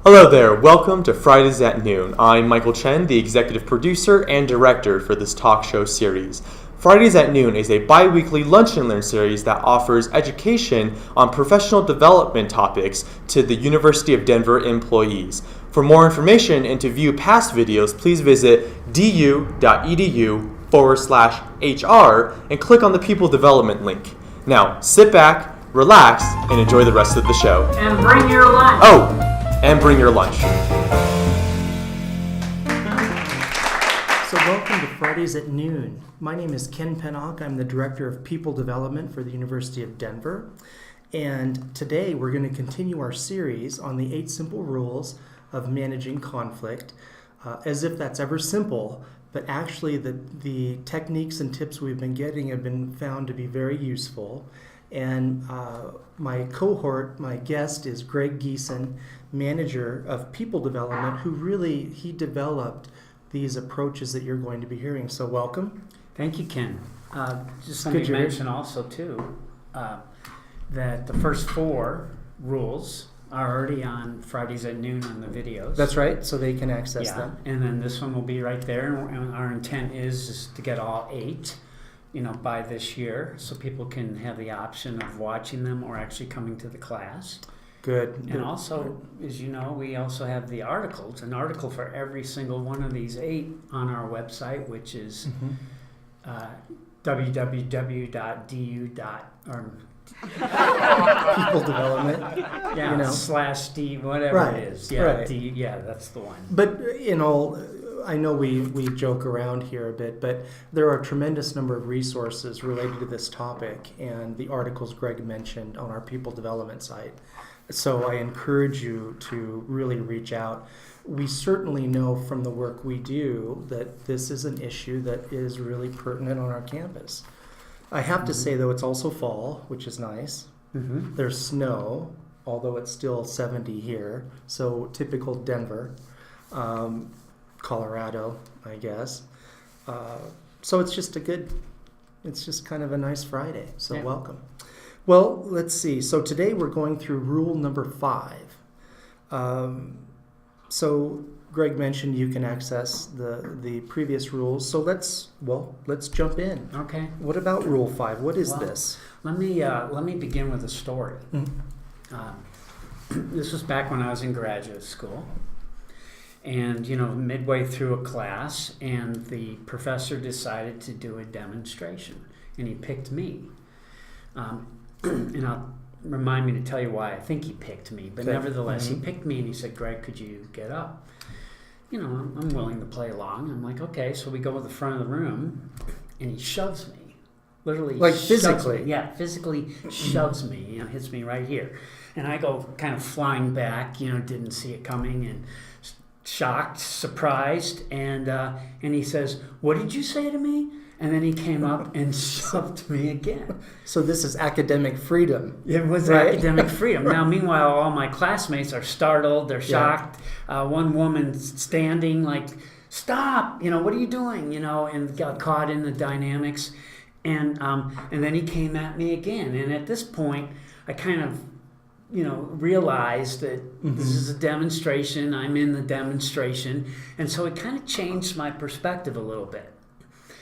Hello there, welcome to Fridays at Noon. I'm Michael Chen, the executive producer and director for this talk show series. Fridays at Noon is a bi-weekly lunch and learn series that offers education on professional development topics to the University of Denver employees. For more information and to view past videos, please visit du.edu/HR and click on the People Development link. Now, sit back, relax, and enjoy the rest of the show. And bring your lunch. And bring your lunch. So welcome to Fridays at Noon. My name is Ken Pennock. I'm the Director of People Development for the University of Denver. And today we're going to continue our series on the 8 simple rules of managing conflict. As if that's ever simple, but actually the techniques and tips we've been getting have been found to be very useful. And my cohort, my guest is Greg Giesen, manager of people development, who he developed these approaches that you're going to be hearing. So welcome. Thank you, Ken. Just let me mention also, too, that the first 4 rules are already on Fridays at Noon on the videos. That's right, so they can access them. And then this one will be right there. And our intent is to get all 8. By this year, so people can have the option of watching them or actually coming to the class. Good. And also, as you know, we also have the articles, an article for every single one of these 8 on our website, which is People development. /D, whatever it is. Yeah, right. D, that's the one. But I know we joke around here a bit, but there are a tremendous number of resources related to this topic and the articles Greg mentioned on our people development site. So I encourage you to really reach out. We certainly know from the work we do that this is an issue that is really pertinent on our campus. I have to say, though, it's also fall, which is nice. Mm-hmm. There's snow, although it's still 70 here, so typical Denver. Colorado, I guess. So it's just kind of a nice Friday. So welcome. Well, let's see. So today we're going through rule number 5. So Greg mentioned you can access the previous rules. So let's jump in. Okay. What about rule 5? What is this? Let me begin with a story. Mm-hmm. This was back when I was in graduate school. And, midway through a class, and the professor decided to do a demonstration, and he picked me. And I'll remind me to tell you why I think he picked me, but nevertheless, he picked me, and he said, "Greg, could you get up?" I'm willing to play along. I'm like, okay, so we go to the front of the room, and he shoves me. Literally, like physically? Yeah, physically shoves me, hits me right here. And I go kind of flying back, didn't see it coming, and shocked, surprised, and he says, "What did you say to me?" And then he came up and shoved me again. So this is academic freedom. It was academic freedom. Now, meanwhile, all my classmates are startled, they're shocked. One woman standing like, "Stop! What are you doing?" And got caught in the dynamics. And then he came at me again. And at this point, I kind of realized that this is a demonstration. I'm in the demonstration. And so it kind of changed my perspective a little bit.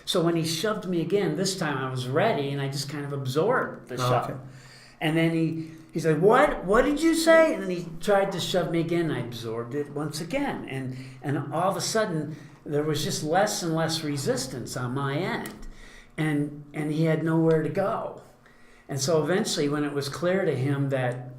So when he shoved me again, this time I was ready and I just kind of absorbed the shove. Okay. And then he said, What did you say? And then he tried to shove me again. I absorbed it once again. And all of a sudden, there was just less and less resistance on my end. And he had nowhere to go. And so eventually, when it was clear to him that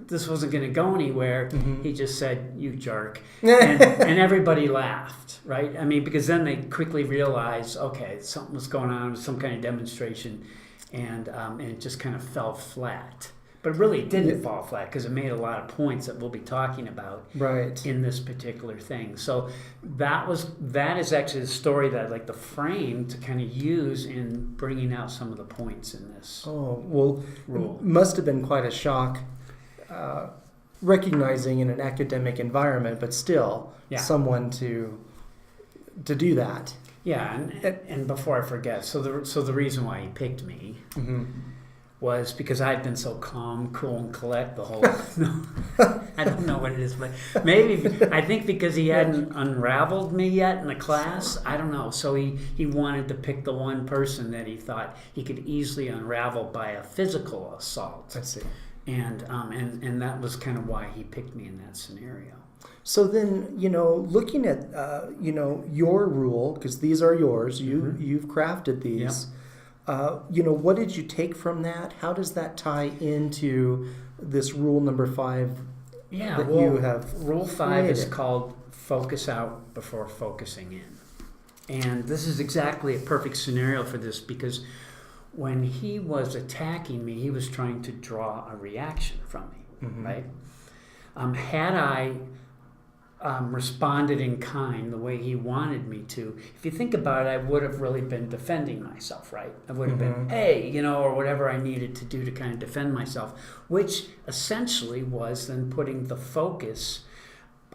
this wasn't going to go anywhere, he just said, "You jerk." And everybody laughed, right? I mean, because then they quickly realized, okay, something was going on, some kind of demonstration, and it just kind of fell flat. But really, it didn't fall flat because it made a lot of points that we'll be talking about in this particular thing. So that is actually the story that I'd like to frame to kind of use in bringing out some of the points in this. Oh, well, rule. Must have been quite a shock. Recognizing in an academic environment, but still someone to do that. Yeah, and before I forget, so the reason why he picked me was because I'd been so calm, cool, and collect the whole. No, I don't know what it is, but maybe I think because he hadn't unraveled me yet in the class. I don't know. So he wanted to pick the one person that he thought he could easily unravel by a physical assault. I see. And that was kind of why he picked me in that scenario. So then, looking at your rule, because these are yours, you've crafted these. Yep. What did you take from that? How does that tie into this rule number 5 Yeah, that you have Rule 5 is created? called focus out before focusing in. And this is exactly a perfect scenario for this because when he was attacking me, he was trying to draw a reaction from me, right? Had I responded in kind the way he wanted me to, if you think about it, I would have really been defending myself, right? I would have been, hey, or whatever I needed to do to kind of defend myself, which essentially was then putting the focus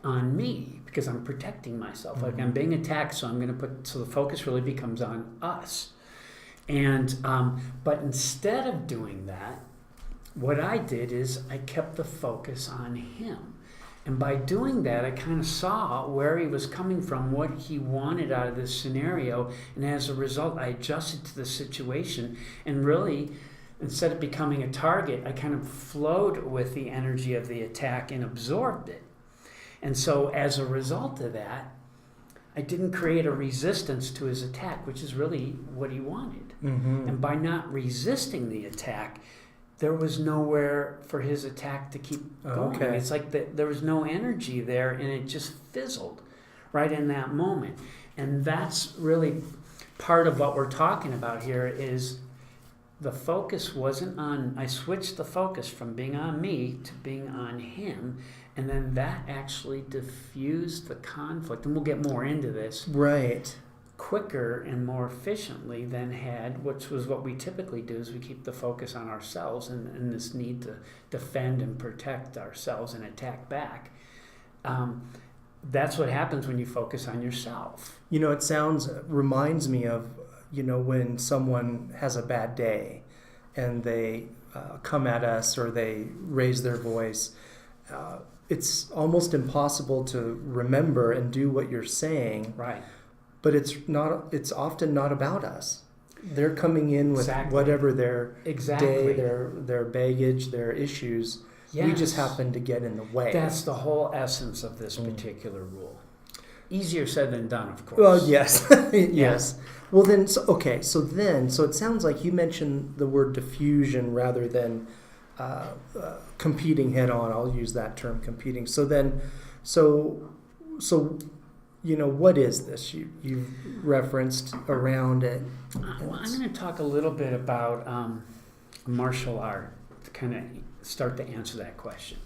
on me because I'm protecting myself. Like I'm being attacked, so I'm going to so the focus really becomes on us. And but instead of doing that, what I did is I kept the focus on him. And by doing that, I kind of saw where he was coming from, what he wanted out of this scenario. And as a result, I adjusted to the situation. And really, instead of becoming a target, I kind of flowed with the energy of the attack and absorbed it. And so as a result of that, I didn't create a resistance to his attack, which is really what he wanted. And by not resisting the attack, there was nowhere for his attack to keep going. Okay. It's like there was no energy there, and it just fizzled right in that moment. And that's really part of what we're talking about here is the focus wasn't on, I switched the focus from being on me to being on him, and then that actually diffused the conflict. And we'll get more into this. Right. Quicker and more efficiently than had, which was what we typically do, is we keep the focus on ourselves and this need to defend and protect ourselves and attack back. That's what happens when you focus on yourself. It reminds me of, when someone has a bad day and they come at us or they raise their voice. It's almost impossible to remember and do what you're saying. Right. But it's often not about us. They're coming in with whatever their day, their baggage, their issues. Yes. We just happen to get in the way. That's the whole essence of this particular rule. Easier said than done, of course. Well, yes. Yes. Well, then, so it sounds like you mentioned the word diffusion rather than competing head on. I'll use that term, competing. What is this? You've referenced around it. Well, I'm going to talk a little bit about martial art to kind of start to answer that question.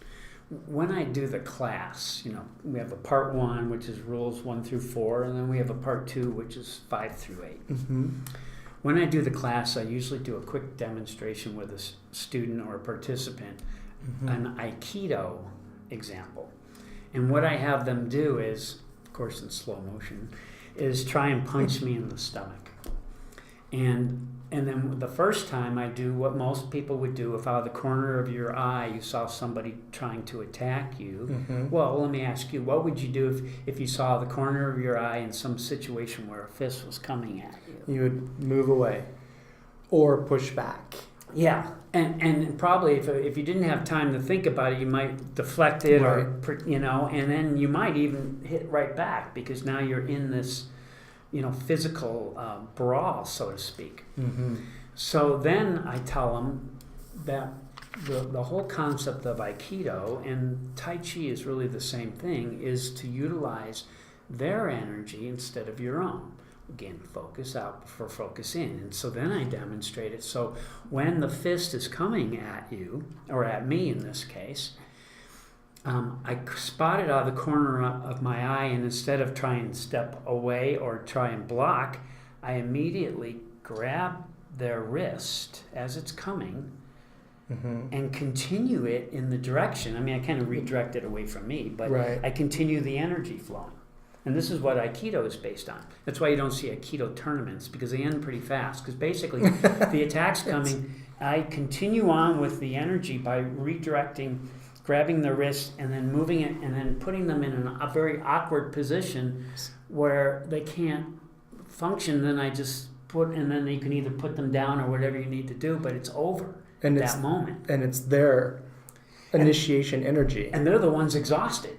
When I do the class, we have a part 1, which is rules 1 through 4, and then we have a part 2, which is 5 through 8. When I do the class, I usually do a quick demonstration with a student or a participant, an Aikido example. And what I have them do is, of course in slow motion, is try and punch me in the stomach. And then the first time I do what most people would do if out of the corner of your eye you saw somebody trying to attack you. Well, let me ask you, what would you do if you saw the corner of your eye in some situation where a fist was coming at you? You would move away or push back. Yeah, and probably if you didn't have time to think about it, you might deflect it, Right. or and then you might even hit right back because now you're in this, physical brawl, so to speak. So then I tell them that the whole concept of Aikido and Tai Chi is really the same thing, is to utilize their energy instead of your own. Again, focus out before focus in. And so then I demonstrate it. So when the fist is coming at you, or at me in this case, I spot it out of the corner of my eye, and instead of trying to step away or try and block, I immediately grab their wrist as it's coming and continue it in the direction. I mean, I kind of redirect it away from me, but Right. I continue the energy flowing. And this is what Aikido is based on. That's why you don't see Aikido tournaments, because they end pretty fast. Because basically, the attack's coming. I continue on with the energy by redirecting, grabbing the wrist, and then moving it, and then putting them in a very awkward position where they can't function. Then I just and then you can either put them down or whatever you need to do, but it's over that moment. And it's their initiation energy. And they're the ones exhausted.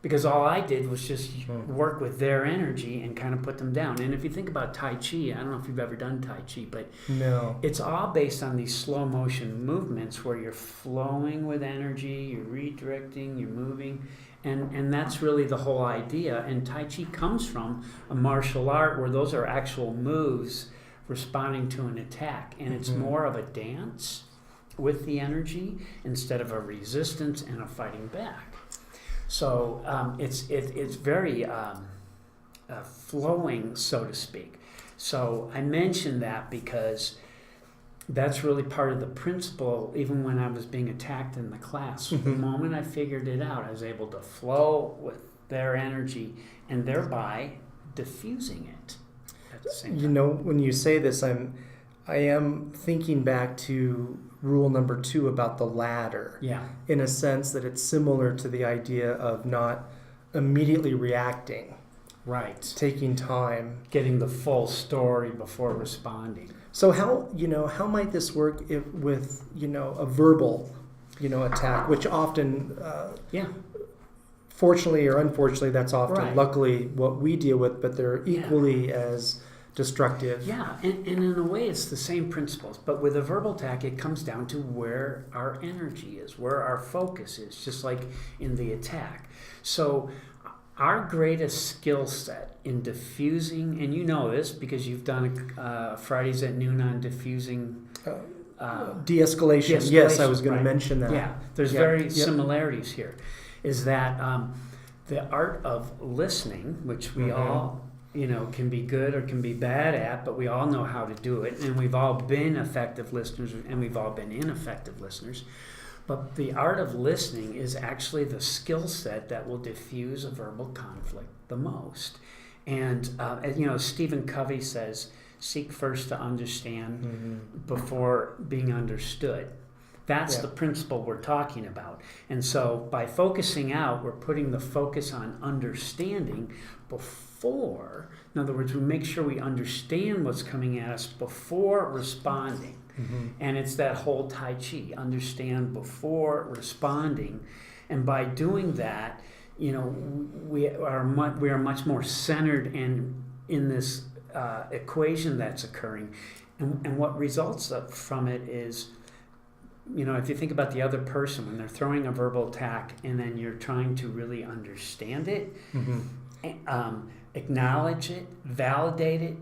Because all I did was just work with their energy and kind of put them down. And if you think about Tai Chi, I don't know if you've ever done Tai Chi, but no, it's all based on these slow motion movements where you're flowing with energy, you're redirecting, you're moving. And that's really the whole idea. And Tai Chi comes from a martial art where those are actual moves responding to an attack. And it's more of a dance with the energy instead of a resistance and a fighting back. So it's very flowing, so to speak. So I mention that because that's really part of the principle. Even when I was being attacked in the class, the moment I figured it out, I was able to flow with their energy and thereby diffusing it at the same time. You know, when you say this, I am thinking back to rule number 2 about the ladder. Yeah. In a sense that it's similar to the idea of not immediately reacting. Right. Taking time. Getting the full story before responding. So how might this work with a verbal, attack, which often, fortunately or unfortunately, that's often luckily what we deal with, but they're equally as destructive. Yeah, and in a way it's the same principles, but with a verbal attack it comes down to where our energy is, where our focus is, just like in the attack. So our greatest skill set in diffusing, and you know this because you've done Fridays at Noon on diffusing de-escalation. Yes, I was going to mention that. Yeah, there's very similarities here, is that the art of listening, which we all can be good or can be bad at, but we all know how to do it, and we've all been effective listeners and we've all been ineffective listeners. But the art of listening is actually the skill set that will diffuse a verbal conflict the most. And Stephen Covey says, seek first to understand before being understood. That's the principle we're talking about. And so by focusing out, we're putting the focus on understanding before. In other words, we make sure we understand what's coming at us before responding. And it's that whole Tai Chi, understand before responding. And by doing that, we are much more centered and in this equation that's occurring. And what results from it is, if you think about the other person, when they're throwing a verbal attack and then you're trying to really understand it, acknowledge it, validate it,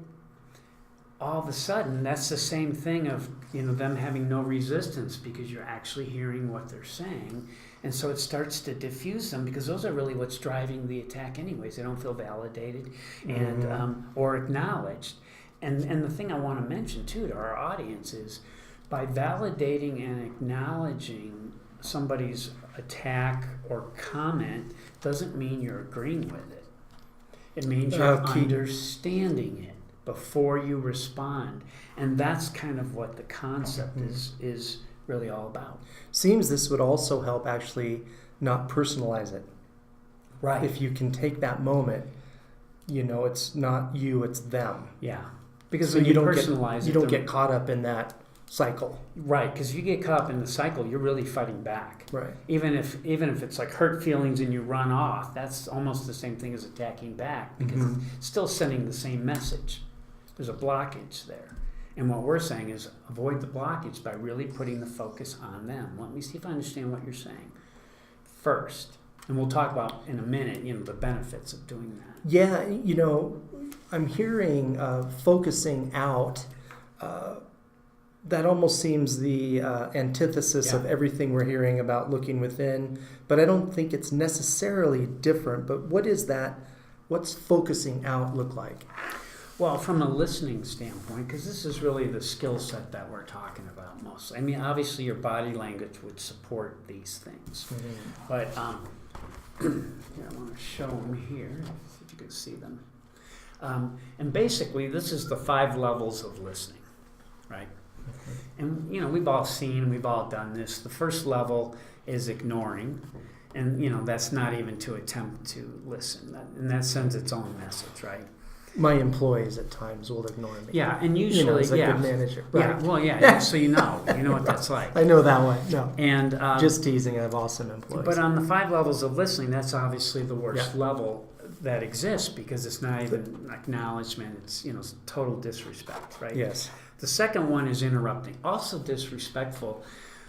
all of a sudden that's the same thing of them having no resistance because you're actually hearing what they're saying. And so it starts to diffuse them because those are really what's driving the attack anyways. They don't feel validated and or acknowledged. And the thing I want to mention too to our audience is, by validating and acknowledging somebody's attack or comment doesn't mean you're agreeing with it. It means you're understanding it before you respond. And that's kind of what the concept is really all about. Seems this would also help actually not personalize it. Right. If you can take that moment, it's not you, it's them. Yeah. Because so when you don't personalize you don't get caught up in that cycle. Right, because if you get caught up in the cycle, you're really fighting back. Right. Even if it's like hurt feelings and you run off, that's almost the same thing as attacking back because it's still sending the same message. There's a blockage there. And what we're saying is avoid the blockage by really putting the focus on them. Let me see if I understand what you're saying first. And we'll talk about in a minute, the benefits of doing that. Yeah, I'm hearing focusing out. That almost seems the antithesis of everything we're hearing about looking within, but I don't think it's necessarily different. But what is that? What's focusing out look like? Well, from a listening standpoint, because this is really the skill set that we're talking about mostly. I mean, obviously your body language would support these things. But Here, I want to show them here, see if you can see them. And basically, this is the 5 levels of listening, right? And, we've all seen, we've all done this. The first level is ignoring. And, that's not even to attempt to listen. And that sends its own message, right? My employees at times will ignore me. Yeah, and usually, as a good manager. Right. Yeah, well, yeah, so you know what that's like. I know that one. No. And just teasing, I have awesome employees. But on the 5 levels of listening, that's obviously the worst level that exists because it's not even acknowledgement. It's it's total disrespect, right? Yes. The second one is interrupting, also disrespectful.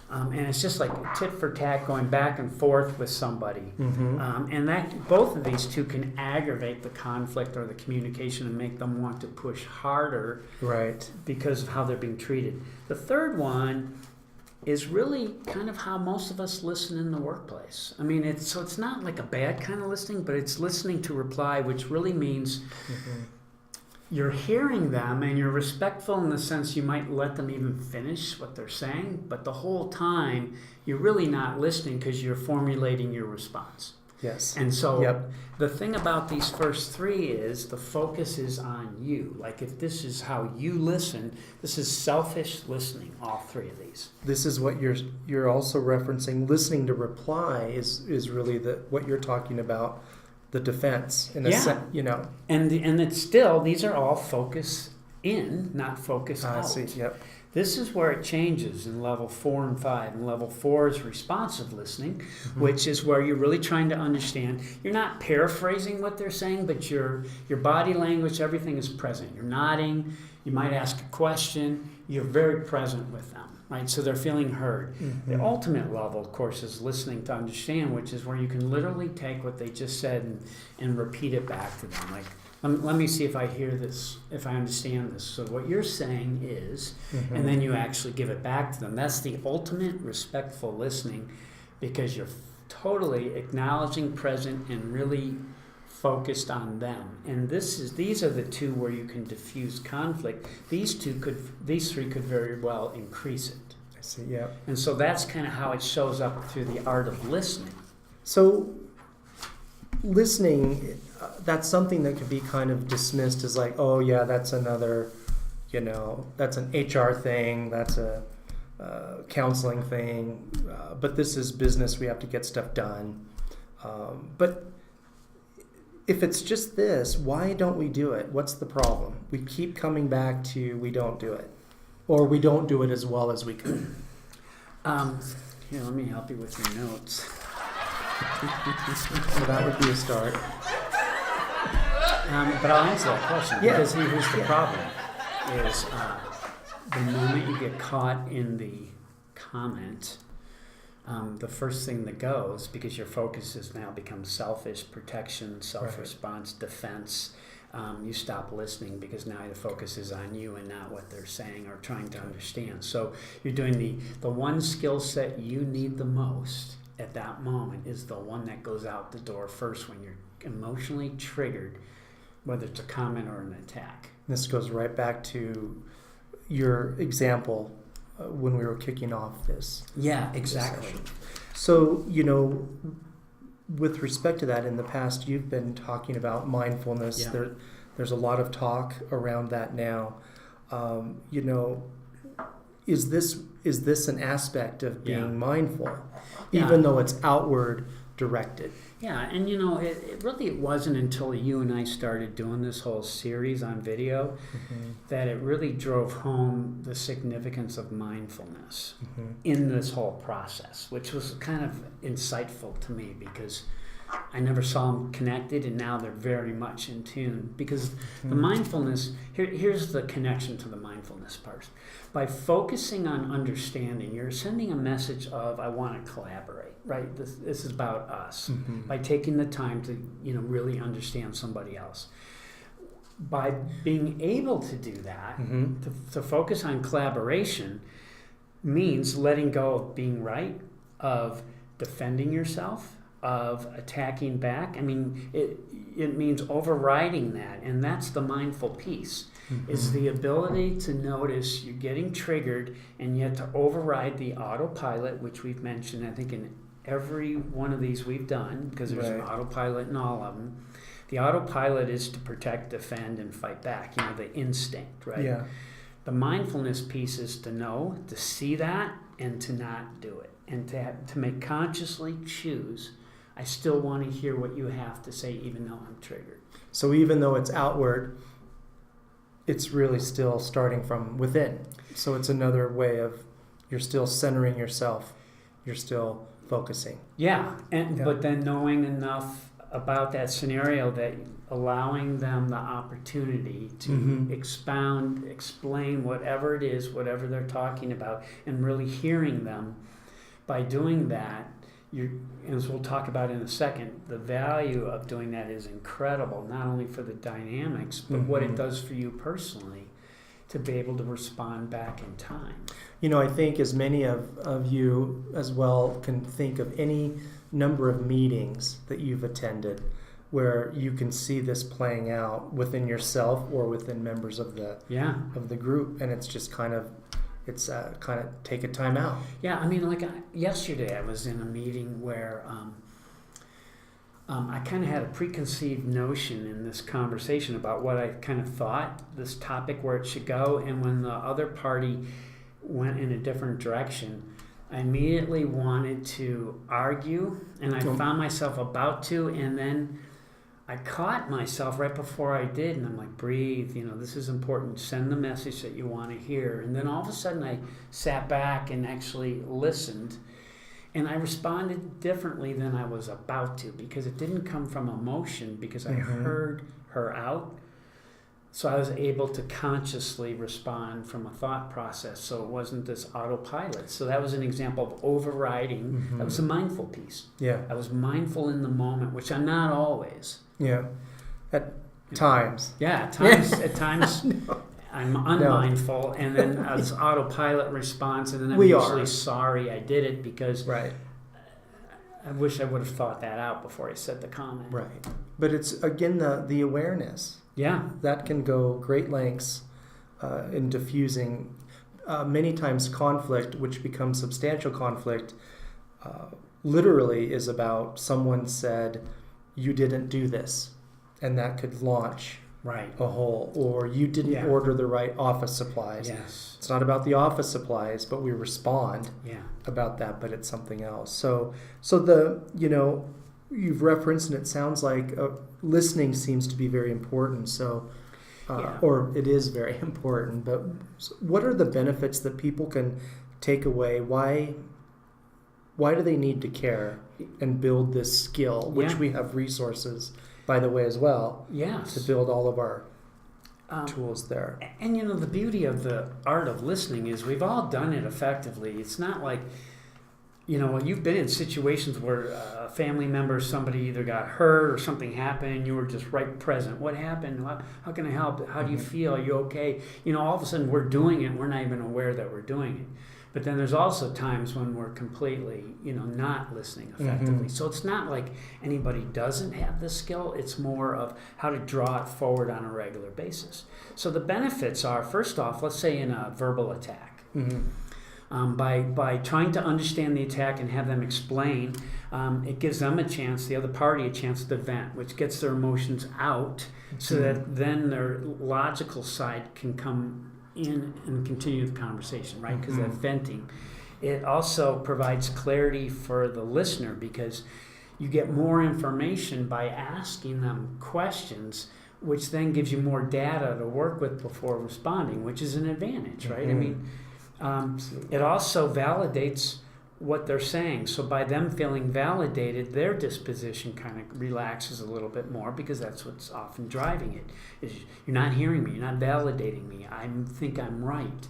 And it's just like tit for tat, going back and forth with somebody. And that both of these two can aggravate the conflict or the communication and make them want to push harder, right? Because of how they're being treated. The third one is really kind of how most of us listen in the workplace. I mean, it's not like a bad kind of listening, but it's listening to reply, which really means you're hearing them and you're respectful in the sense you might let them even finish what they're saying, but the whole time you're really not listening because you're formulating your response. Yes. And so the thing about these first 3 is the focus is on you. Like if this is how you listen, this is selfish listening, all 3 of these. This is what you're also referencing. Listening to reply is really what you're talking about. The defense, in a sense, And it's still, these are all focus in, not focus out. I see, yep. This is where it changes in level 4 and 5. And level 4 is responsive listening, which is where you're really trying to understand. You're not paraphrasing what they're saying, but your body language, everything is present. You're nodding, you might ask a question, you're very present with them. Right, so they're feeling heard. The ultimate level, of course, is listening to understand, which is where you can literally take what they just said and repeat it back to them. Like, let me see if I hear this, if I understand this. So what you're saying is, and then you actually give it back to them. That's the ultimate respectful listening because you're totally acknowledging, present, and really focused on them. And these are the 2 where you can diffuse conflict. These 3 could very well increase it. I see, yeah. And so that's kind of how it shows up through the art of listening. So listening, that's something that could be kind of dismissed as like, oh yeah, that's another, that's an HR thing, that's a counseling thing, but this is business, we have to get stuff done. But if it's just this, why don't we do it? What's the problem? We keep coming back to we don't do it. Or we don't do it as well as we could. Here, let me help you with your notes. So that would be a start. But I'll answer that question because here's the problem: is the moment you get caught in the comment, the first thing that goes, because your focus has now become selfish, protection, self-response, defense. You stop listening because now the focus is on you and not what they're saying or trying to understand. So you're doing the one skill set you need the most at that moment is the one that goes out the door first when you're emotionally triggered, whether it's a comment or an attack. This goes right back to your example when we were kicking off this. Yeah, exactly. Session. So, with respect to that, in the past, you've been talking about mindfulness. Yeah. There's a lot of talk around that now. Is this an aspect of being mindful, even though it's outward directed? Yeah, and it really wasn't until you and I started doing this whole series on video that it really drove home the significance of mindfulness in this whole process, which was kind of insightful to me because I never saw them connected, and now they're very much in tune. Because the mindfulness, here's the connection to the mindfulness part. By focusing on understanding, you're sending a message of, I want to collaborate, right? This is about us. By taking the time to, really understand somebody else. By being able to do that, to focus on collaboration means letting go of being right, of defending yourself, of attacking back. I mean, it means overriding that, and that's the mindful piece. Is the ability to notice you're getting triggered and yet to override the autopilot, which we've mentioned, I think, in every one of these we've done, because there's an Right. autopilot in all of them. The autopilot is to protect, defend, and fight back, the instinct, right? Yeah. The mindfulness piece is to know, to see that, and to not do it. And to make consciously choose, I still want to hear what you have to say, even though I'm triggered. So even though it's outward, it's really still starting from within. So it's another way of, you're still centering yourself. You're still focusing. Yeah, Yeah. but then knowing enough about that scenario that allowing them the opportunity to Mhm. explain whatever it is, whatever they're talking about, and really hearing them. By doing that, as we'll talk about in a second, the value of doing that is incredible, not only for the dynamics, but what it Mhm. does for you personally to be able to respond back in time. I think as many of you as well can think of any number of meetings that you've attended where you can see this playing out within yourself or within members of the group, and it's just kind of take a time out. Yeah, I mean, yesterday I was in a meeting where I kind of had a preconceived notion in this conversation about what I kind of thought this topic, where it should go, and when the other party went in a different direction, I immediately wanted to argue, and I found myself about to, and then I caught myself right before I did, and I'm like, breathe, this is important. Send the message that you want to hear. And then all of a sudden I sat back and actually listened, and I responded differently than I was about to, because it didn't come from emotion, because I heard her out. So I was able to consciously respond from a thought process, so it wasn't this autopilot. So that was an example of overriding. That was a mindful piece. Yeah. I was mindful in the moment, which I'm not always. Yeah. At times. Yeah, at times I'm unmindful, and then it's autopilot response, and then I'm usually sorry I did it, because Right. I wish I would have thought that out before I said the comment. Right. But it's, again, the awareness. Yeah. That can go great lengths in diffusing many times conflict, which becomes substantial conflict, literally is about someone said, you didn't do this, and that could launch a whole, or you didn't order the right office supplies. Yes. It's not about the office supplies, but we respond Yeah. about that, but it's something else. So you've referenced, and it sounds like listening seems to be very important. So, or it is very important. But what are the benefits that people can take away? Why do they need to care and build this skill, which we have resources, by the way, as well, to build all of our tools there? And the beauty of the art of listening is we've all done it effectively. It's not like, you've been in situations where a family member, somebody either got hurt or something happened, and you were just right present. What happened? How can I help? How do you feel? Are you okay? All of a sudden we're doing it, and we're not even aware that we're doing it. But then there's also times when we're completely, not listening effectively. So it's not like anybody doesn't have this skill. It's more of how to draw it forward on a regular basis. So the benefits are, first off, let's say in a verbal attack. By trying to understand the attack and have them explain, it gives them the other party, a chance to vent, which gets their emotions out, so that then their logical side can come in and continue the conversation, right? Because that venting. It also provides clarity for the listener, because you get more information by asking them questions, which then gives you more data to work with before responding, which is an advantage, right? I mean, it also validates what they're saying. So by them feeling validated, their disposition kind of relaxes a little bit more, because that's what's often driving it. Is you're not hearing me, you're not validating me. I think I'm right.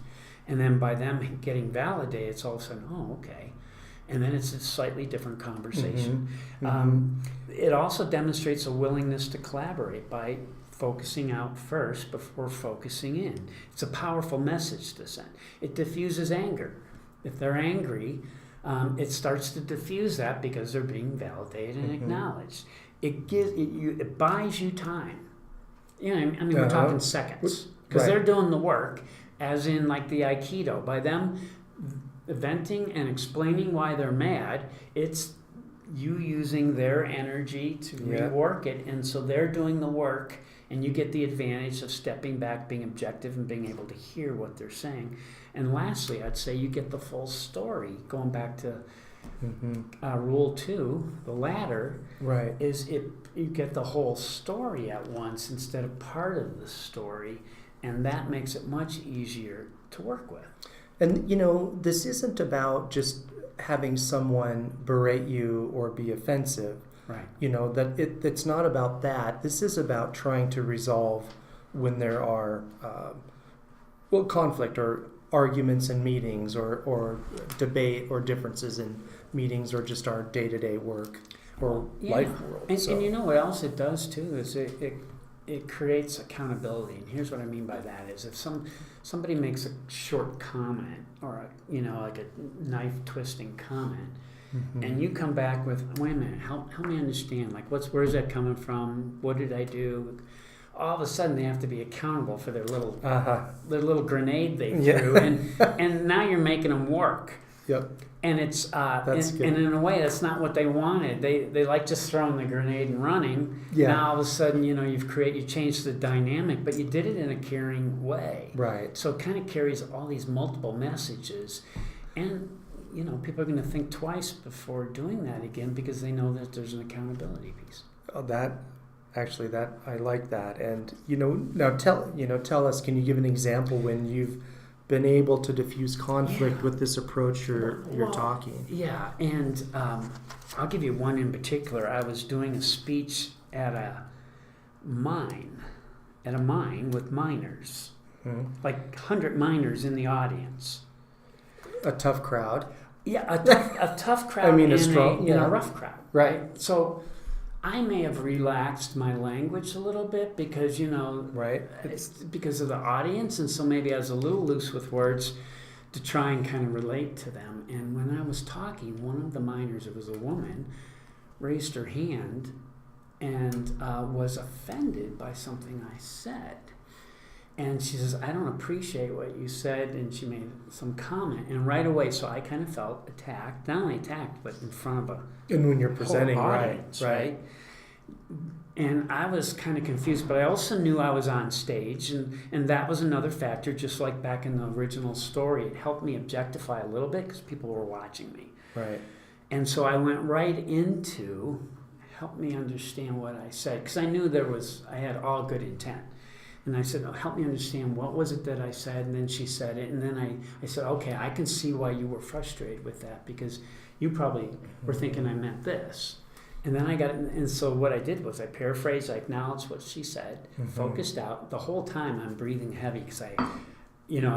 And then by them getting validated, it's all of a sudden, oh, okay. And then it's a slightly different conversation. It also demonstrates a willingness to collaborate by focusing out first before focusing in. It's a powerful message to send. It diffuses anger. If they're angry, it starts to diffuse that, because they're being validated and acknowledged. It buys you time. We're talking seconds, because they're doing the work, as in like the Aikido. By them venting and explaining why they're mad, it's you using their energy to rework it, and so they're doing the work, and you get the advantage of stepping back, being objective, and being able to hear what they're saying. And lastly, I'd say you get the full story. Going back to rule 2, the ladder, right, is you get the whole story at once instead of part of the story, and that makes it much easier to work with. And this isn't about just having someone berate you or be offensive. Right. It's not about that. This is about trying to resolve when there are conflict or arguments in meetings or debate or differences in meetings or just our day-to-day work or life world. And you know what else it does too is it creates accountability. And here's what I mean by that is if somebody makes a short comment or like a knife twisting comment, and you come back with, wait a minute, help me understand, like where's that coming from? What did I do? All of a sudden they have to be accountable for their little grenade they threw, and now you're making them work. Yep. And it's That's good. and in a way that's not what they wanted. They like just throwing the grenade and running. Yeah. Now all of a sudden you changed the dynamic, but you did it in a caring way. Right. So it kind of carries all these multiple messages, and people are going to think twice before doing that again because they know that there's an accountability piece. That I like that. And now tell us, can you give an example when you've been able to diffuse conflict with this approach you're talking? Yeah, and I'll give you one in particular. I was doing a speech at a mine with miners, like 100 miners in the audience. A tough crowd. Yeah, a tough crowd. A strong, in a rough crowd. Right. So I may have relaxed my language a little bit because, right, it's because of the audience, and so maybe I was a little loose with words to try and kind of relate to them. And when I was talking, one of the miners, it was a woman, raised her hand and was offended by something I said. And she says, I don't appreciate what you said, and she made some comment. And right away, so I kind of felt attacked, not only attacked, but in front of and when you're presenting, whole audience, right? And I was kind of confused, but I also knew I was on stage, and that was another factor, just like back in the original story. It helped me objectify a little bit because people were watching me. Right. And so I went right into, help me understand what I said, because I knew I had all good intent. And I said, help me understand, what was it that I said? And then she said it. And then I said, okay, I can see why you were frustrated with that because you probably were thinking I meant this. And then and so what I did was I paraphrased, I acknowledged what she said, focused out. The whole time I'm breathing heavy because I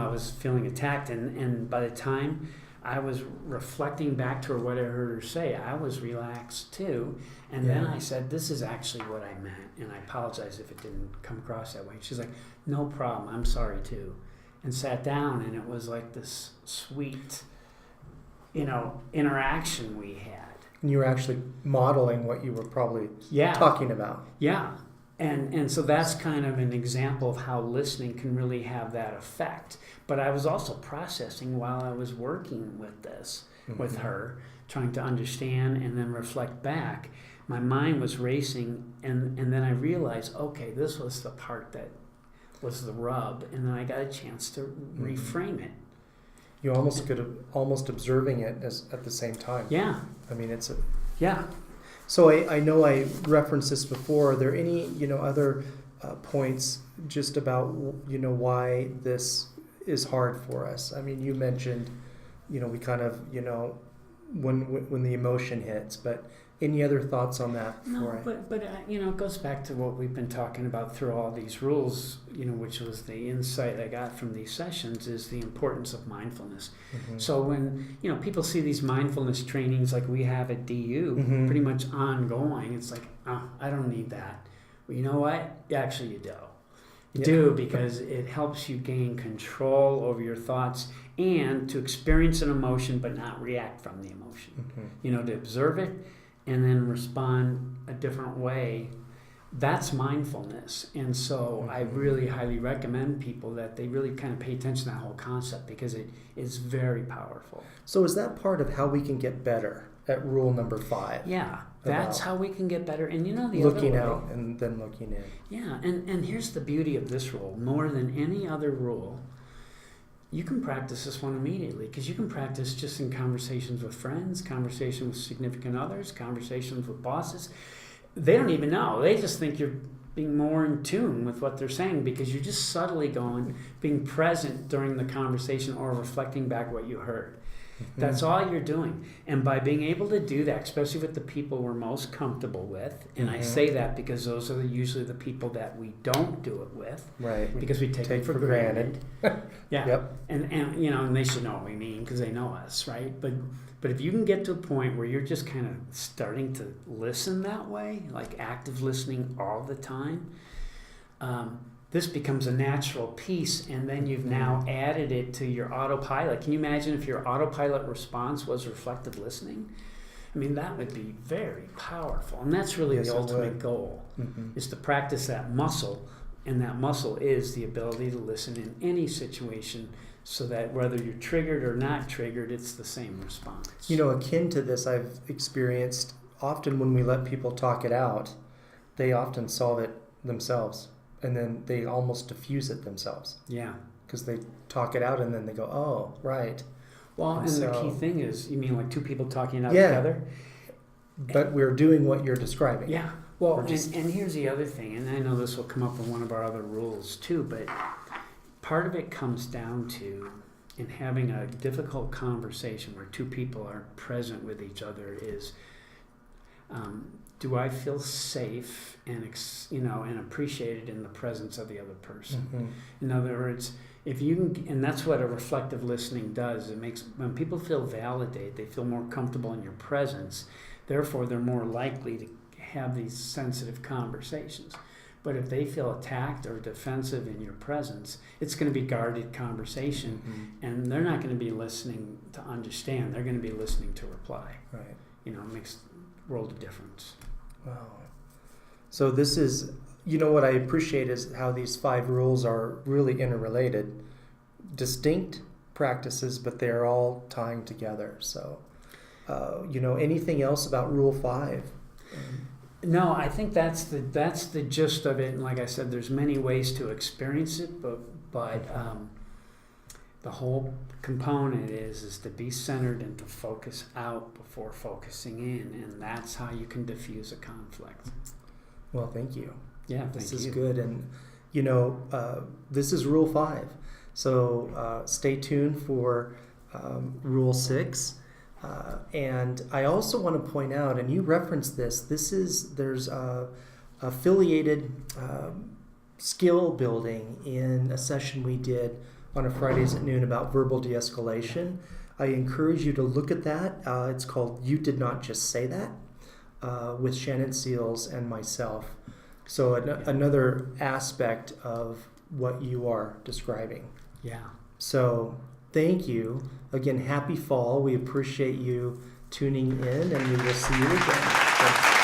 was feeling attacked. And by the time I was reflecting back to her what I heard her say, I was relaxed too. And then I said, this is actually what I meant. And I apologize if it didn't come across that way. She's like, no problem. I'm sorry too. And sat down, and it was like this sweet, interaction we had. And you were actually modeling what you were probably talking about. Yeah. And so that's kind of an example of how listening can really have that effect. But I was also processing while I was working with this, with her, trying to understand and then reflect back. My mind was racing, and then I realized, okay, this was the part that was the rub, and then I got a chance to reframe it. You almost could have observing it at the same time. Yeah. I mean, it's a... Yeah. So I know I referenced this before. Are there any, other points just about, why this is hard for us? I mean, you mentioned, we kind of, when the emotion hits, but any other thoughts on that? No, but it goes back to what we've been talking about through all these rules, which was the insight I got from these sessions, is the importance of mindfulness. So when, people see these mindfulness trainings like we have at DU, pretty much ongoing, it's like, oh, I don't need that. Well, you know what? Actually, you do. You do, because it helps you gain control over your thoughts and to experience an emotion but not react from the emotion. To observe it and then respond a different way. That's mindfulness. And so I really highly recommend people that they really kind of pay attention to that whole concept because it is very powerful. So is that part of how we can get better? at rule number 5. Yeah, that's how we can get better. And you know the looking other way, out and then looking in. Yeah, and here's the beauty of this rule. More than any other rule, you can practice this one immediately, because you can practice just in conversations with friends, conversations with significant others, conversations with bosses. They don't even know. They just think you're being more in tune with what they're saying, because you're just subtly being present during the conversation or reflecting back what you heard. That's all you're doing. And by being able to do that, especially with the people we're most comfortable with, and I say that because those are usually the people that we don't do it with, right? Because we take them for granted. Yeah. Yep. And you know, and they should know what we mean because they know us, right? But if you can get to a point where you're just kind of starting to listen that way, like active listening all the time, this becomes a natural piece, and then you've now added it to your autopilot. Can you imagine if your autopilot response was reflective listening? I mean, that would be very powerful, and that's really the ultimate goal, is to practice that muscle, and that muscle is the ability to listen in any situation, so that whether you're triggered or not triggered, it's the same response. You know, akin to this, I've experienced often when we let people talk it out, they often solve it themselves. And then they almost diffuse it themselves. Yeah. Because they talk it out and then they go, oh, right. Well, and the key thing is, you mean like two people talking it out together? But we're doing what you're describing. Yeah. Well, and here's the other thing, and I know this will come up in one of our other rules too, but part of it comes down to, in having a difficult conversation where two people are present with each other, is do I feel safe and and appreciated in the presence of the other person? In other words, if you can, and that's what a reflective listening does. It makes, when people feel validated, they feel more comfortable in your presence. Therefore, they're more likely to have these sensitive conversations. But if they feel attacked or defensive in your presence, it's going to be guarded conversation, and they're not going to be listening to understand. They're going to be listening to reply. Right. It makes world of difference. Wow. So this is, what I appreciate is how these 5 rules are really interrelated, distinct practices, but they're all tying together. So, anything else about Rule 5? No, I think that's the gist of it. And like I said, there's many ways to experience it, but the whole component is to be centered and to focus out before focusing in, and that's how you can diffuse a conflict. Well, thank you. Yeah, this is good, and this is Rule 5. So stay tuned for Rule 6. And I also want to point out, and you referenced this. There's affiliated skill building in a session we did on a Fridays at noon about verbal de-escalation. I encourage you to look at that. It's called You Did Not Just Say That, with Shannon Seals and myself. So another aspect of what you are describing. Yeah. So thank you. Again, happy fall. We appreciate you tuning in, and we will see you again.